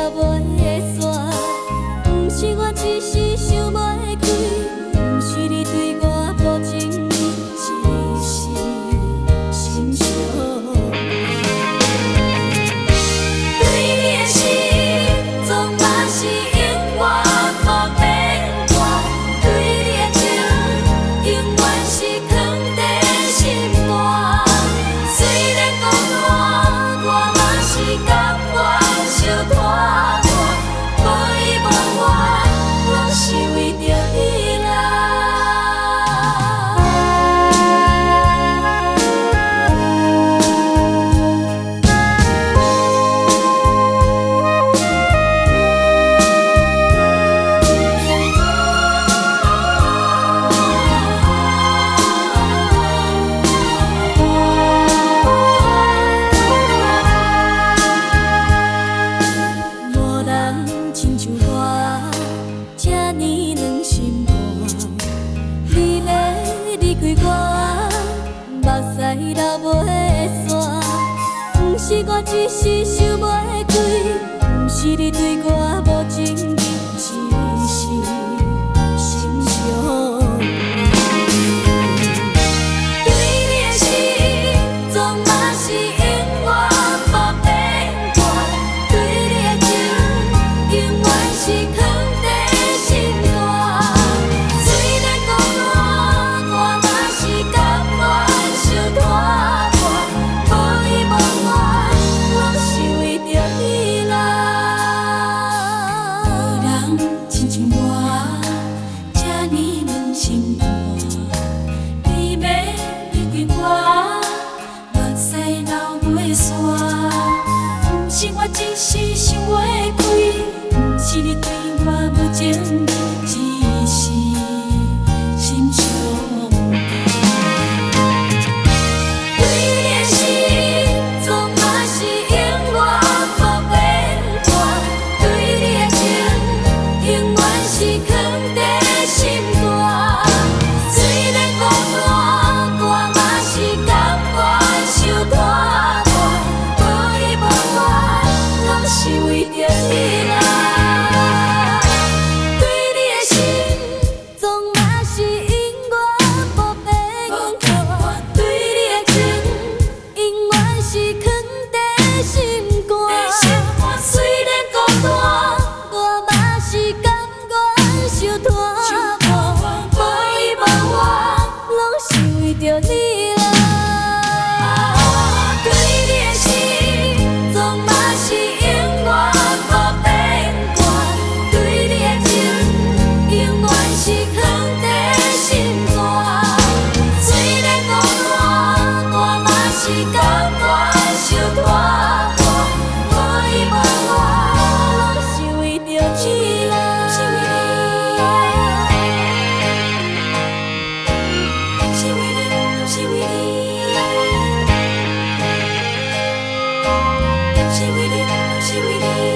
到尾的线，不是我一时想袂开，不是你对我无情义，只是心伤。对你的心，总嘛是永远无变卦；对你的情，永远是藏在心肝。虽然孤单，我嘛是甘愿受拖磨，无依无怨，拢是为着你啦。无人亲像我，这呢软心肝。你要离开我，目屎流袂散。不是我一时想袂开，不是你对我无情义，只是心伤。对你的心，总嘛是永远无变卦；对你的情，永远是藏在心肝。虽然孤单，我嘛是甘愿受拖磨，无依无怨，拢是为着你啦。无人亲像我，这呢软心肝。你要离开我，目屎流袂散。不是我一时想袂开，不是你对我无情义，只是心伤。对你的心，总嘛是永远无变卦；对你的情，永远是藏在心肝。虽然孤单，我嘛是甘愿受拖磨，无依无怨，拢是为着你啦。对你的心，总嘛是永远无变卦；对你的情，永远是藏在心肝。虽然孤单，我嘛是甘愿受拖磨，无依无怨，拢是为着你啦。对你的心，总嘛是永远无变卦；对你的情，永远是藏在心肝。虽然孤单，我嘛是甘愿受拖磨，无依无怨，拢是为着你啦。是为你，是为你，是为你，是为你，是为你。